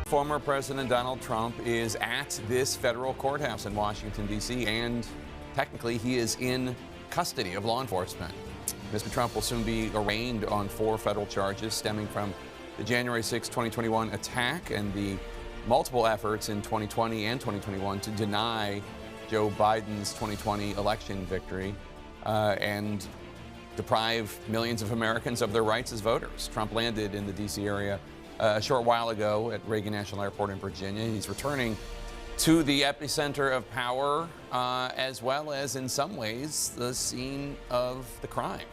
Former President Donald Trump is at this federal courthouse in Washington, D.C., and technically he is in custody of law enforcement. Mr. Trump will soon be arraigned on 4 federal charges stemming from the January 6, 2021 attack and the multiple efforts in 2020 and 2021 to deny Joe Biden's 2020 election victory and deprive millions of Americans of their rights as voters. Trump landed in the D.C. area a short while ago at Reagan National Airport in Virginia. He's returning to the epicenter of power, as well as, in some ways, the scene of the crime.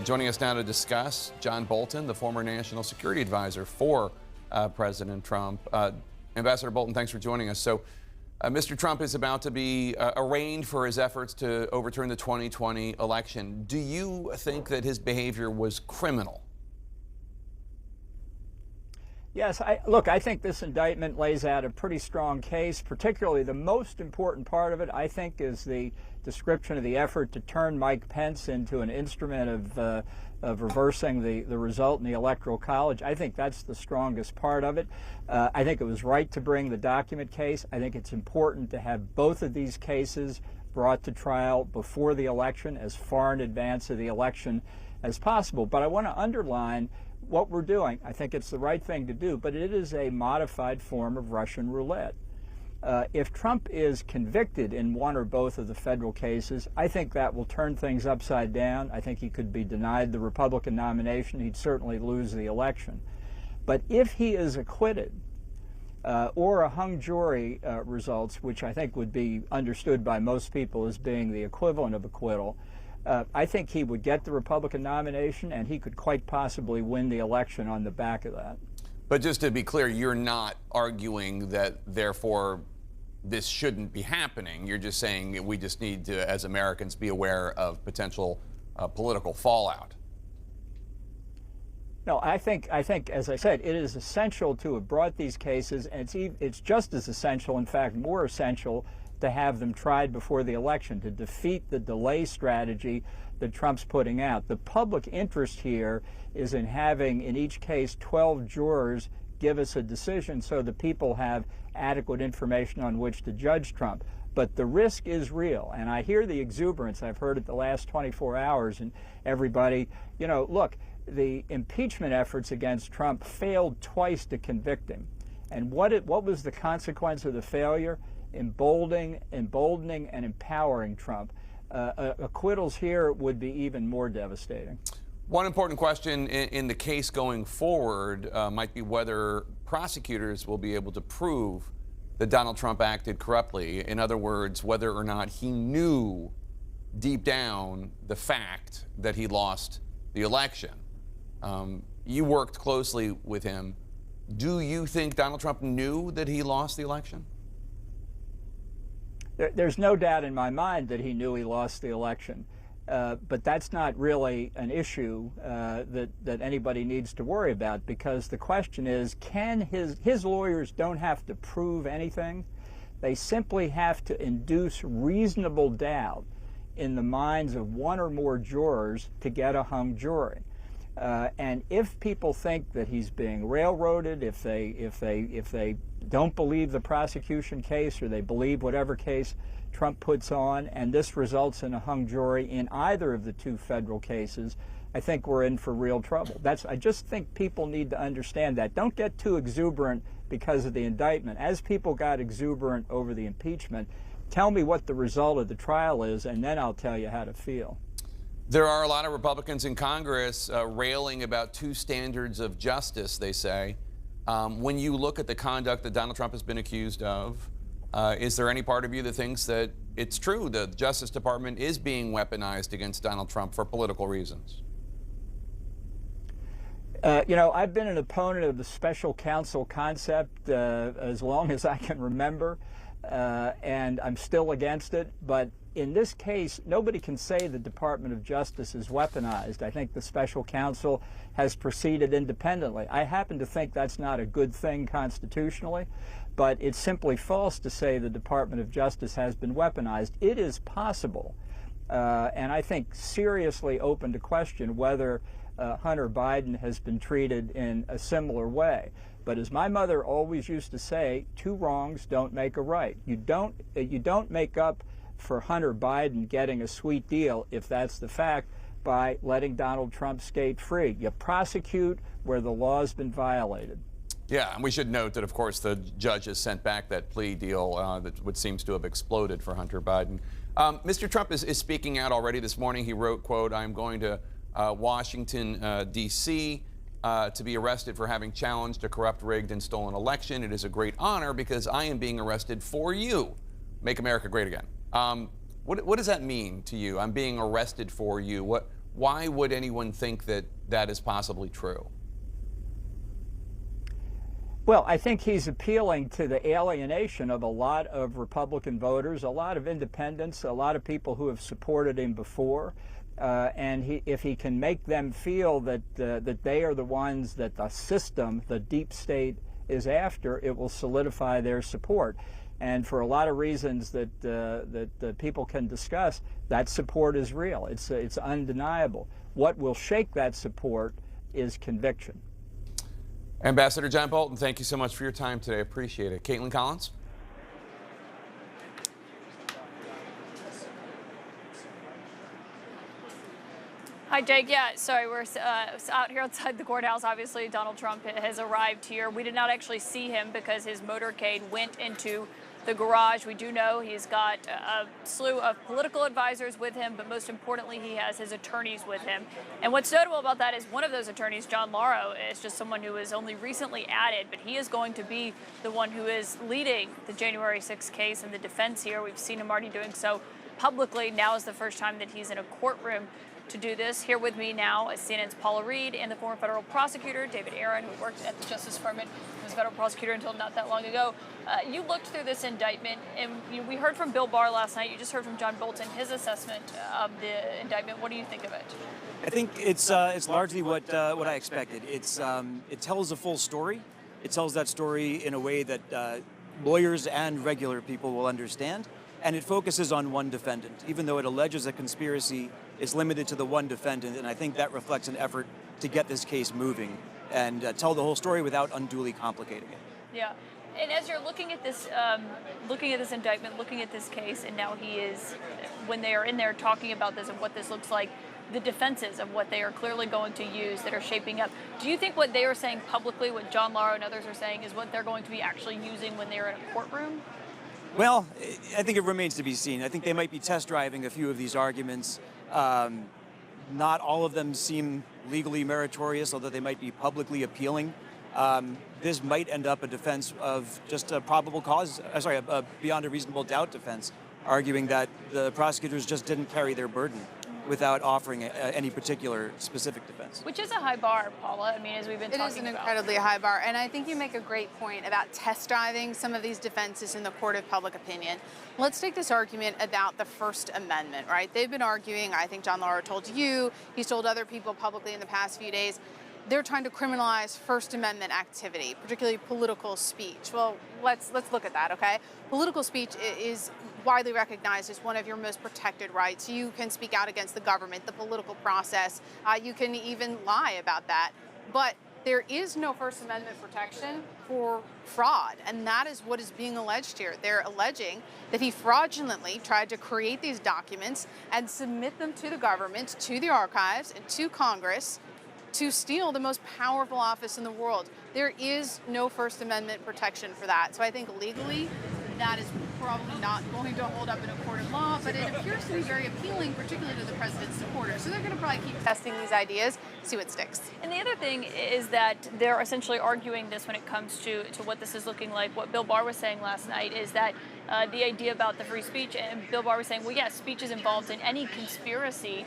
Joining us now to discuss, John Bolton, the former national security advisor for President Trump. Ambassador Bolton, thanks for joining us. So, Mr. Trump is about to be arraigned for his efforts to overturn the 2020 election. Do you think that his behavior was criminal? Yes, I think this indictment lays out a pretty strong case. Particularly, the most important part of it, I think, is the description of the effort to turn Mike Pence into an instrument of reversing the result in the Electoral College. I think that's the strongest part of it. I think it was right to bring the document case. I think it's important to have both of these cases brought to trial before the election, as far in advance of the election as possible. But I want to underline what we're doing. I think it's the right thing to do, but it is a modified form of Russian roulette. If Trump is convicted in one or both of the federal cases, I think that will turn things upside down. I think he could be denied the Republican nomination. He'd certainly lose the election. But if he is acquitted, or a hung jury results, which I think would be understood by most people as being the equivalent of acquittal, I think he would get the Republican nomination, and he could quite possibly win the election on the back of that. But just to be clear, you're not arguing that, therefore, this shouldn't be happening. You're just saying we just need to, as Americans, be aware of potential political fallout. No, I think, as I said, it is essential to have brought these cases, and it's just as essential, in fact, more essential, to have them tried before the election, to defeat the delay strategy that Trump's putting out. The public interest here is in having, in each case, 12 jurors give us a decision so the people have adequate information on which to judge Trump. But the risk is real, and I hear the exuberance. I've heard it the last 24 hours, and everybody, look, the impeachment efforts against Trump failed twice to convict him. And what was the consequence of the failure? Emboldening and empowering Trump. Acquittals here would be even more devastating. One important question in the case going forward might be whether prosecutors will be able to prove that Donald Trump acted corruptly. In other words, whether or not he knew deep down the fact that he lost the election. You worked closely with him. Do you think Donald Trump knew that he lost the election? There's no doubt in my mind that he knew he lost the election, but that's not really an issue that anybody needs to worry about, because the question is, can his lawyers don't have to prove anything. They simply have to induce reasonable doubt in the minds of one or more jurors to get a hung jury. And if people think that he's being railroaded, if they don't believe the prosecution case, or they believe whatever case Trump puts on, and this results in a hung jury in either of the 2 federal cases, I think we're in for real trouble. I just think people need to understand that. Don't get too exuberant because of the indictment. As people got exuberant over the impeachment, tell me what the result of the trial is, and then I'll tell you how to feel. There are a lot of Republicans in Congress railing about 2 standards of justice, they say. When you look at the conduct that Donald Trump has been accused of, is there any part of you that thinks that it's true the Justice Department is being weaponized against Donald Trump for political reasons? I've been an opponent of the special counsel concept as long as I can remember, and I'm still against it. But in this case, nobody can say the Department of Justice is weaponized. I think the special counsel has proceeded independently. I happen to think that's not a good thing constitutionally, but it's simply false to say the Department of Justice has been weaponized. It is possible, and I think seriously open to question whether Hunter Biden has been treated in a similar way. But as my mother always used to say, two wrongs don't make a right. You don't make up for Hunter Biden getting a sweet deal, if that's the fact, by letting Donald Trump skate free. You prosecute where the law's been violated. Yeah, and we should note that, of course, the judge has sent back that plea deal which seems to have exploded for Hunter Biden. Mr. Trump is speaking out already this morning. He wrote, quote, "I'm going to Washington, D.C. To be arrested for having challenged a corrupt, rigged, and stolen election. It is a great honor because I am being arrested for you. Make America great again." What does that mean to you? I'm being arrested for you. Why would anyone think that that is possibly true? Well, I think he's appealing to the alienation of a lot of Republican voters, a lot of independents, a lot of people who have supported him before. And if he can make them feel that they are the ones that the system, the deep state, is after, it will solidify their support. And for a lot of reasons that people can discuss, that support is real. It's undeniable. What will shake that support is conviction. Ambassador John Bolton, thank you so much for your time today. Appreciate it. Caitlin Collins? Hi, Jake. Yeah, sorry, we're out here outside the courthouse. Obviously, Donald Trump has arrived here. We did not actually see him because his motorcade went into the garage. We do know he's got a slew of political advisors with him, but most importantly, he has his attorneys with him. And what's notable about that is one of those attorneys, John Lauro, is just someone who was only recently added, but he is going to be the one who is leading the January 6th case and the defense here. We've seen him already doing so publicly. Now is the first time that he's in a courtroom to do this. Here with me now is CNN's Paula Reed and the former federal prosecutor, David Aaron, who worked at the Justice Department, was a federal prosecutor until not that long ago. You looked through this indictment, and we heard from Bill Barr last night. You just heard from John Bolton, his assessment of the indictment. What do you think of it? I think it's largely what I expected. It tells a full story. It tells that story in a way that lawyers and regular people will understand. And it focuses on one defendant, even though it alleges a conspiracy is limited to the one defendant. And I think that reflects an effort to get this case moving and tell the whole story without unduly complicating it. Yeah. And as you're looking at this indictment, looking at this case, and now he is, when they are in there talking about this and what this looks like, the defenses of what they are clearly going to use that are shaping up. Do you think what they are saying publicly, what John Lauro and others are saying, is what they're going to be actually using when they're in a courtroom? Well, I think it remains to be seen. I think they might be test driving a few of these arguments. Not all of them seem legally meritorious, although they might be publicly appealing. This might end up a defense of just a probable cause, a beyond a reasonable doubt defense, arguing that the prosecutors just didn't carry their burden without offering any particular specific defense. Which is a high bar, Paula. I mean, as we've been talking about. It is an incredibly high bar, and I think you make a great point about test driving some of these defenses in the court of public opinion. Let's take this argument about the First Amendment, right? They've been arguing, I think John Lauro told you, he's told other people publicly in the past few days, they're trying to criminalize First Amendment activity, particularly political speech. Well, let's look at that, okay? Political speech is widely recognized as one of your most protected rights. You can speak out against the government, the political process. You can even lie about that. But there is no First Amendment protection for fraud, and that is what is being alleged here. They're alleging that he fraudulently tried to create these documents and submit them to the government, to the archives, and to Congress to steal the most powerful office in the world. There is no First Amendment protection for that. So I think legally, that is probably not going to hold up in a court of law, but it appears to be very appealing, particularly to the president's supporters. So they're going to probably keep testing these ideas, see what sticks. And the other thing is that they're essentially arguing this when it comes to what this is looking like. What Bill Barr was saying last night is that the idea about the free speech, and Bill Barr was saying, well, yes, speech is involved in any conspiracy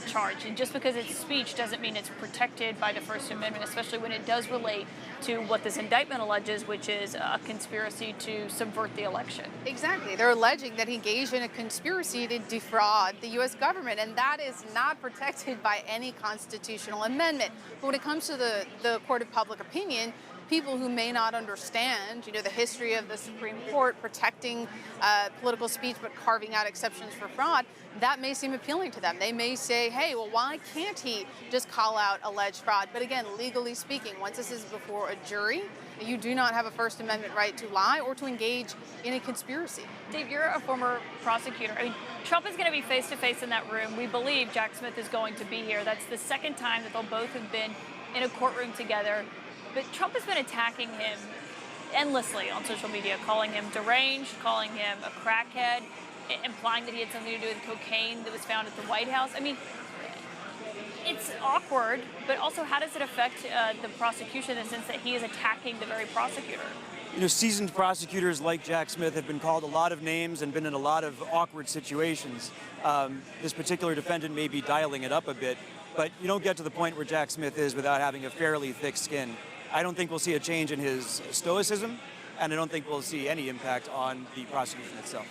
charge, and just because it's speech doesn't mean it's protected by the First Amendment, especially when it does relate to what this indictment alleges, which is a conspiracy to subvert the election. Exactly. They're alleging that he engaged in a conspiracy to defraud the U.S. government, and that is not protected by any constitutional amendment. But when it comes to the court of public opinion, people who may not understand, the history of the Supreme Court protecting political speech but carving out exceptions for fraud, that may seem appealing to them. They may say, hey, well, why can't he just call out alleged fraud? But again, legally speaking, once this is before a jury, you do not have a First Amendment right to lie or to engage in a conspiracy. Dave, you're a former prosecutor. I mean, Trump is going to be face-to-face in that room. We believe Jack Smith is going to be here. That's the second time that they'll both have been in a courtroom together. But Trump has been attacking him endlessly on social media, calling him deranged, calling him a crackhead, implying that he had something to do with cocaine that was found at the White House. I mean, it's awkward, but also how does it affect the prosecution in the sense that he is attacking the very prosecutor? Seasoned prosecutors like Jack Smith have been called a lot of names and been in a lot of awkward situations. This particular defendant may be dialing it up a bit, but you don't get to the point where Jack Smith is without having a fairly thick skin. I don't think we'll see a change in his stoicism, and I don't think we'll see any impact on the prosecution itself.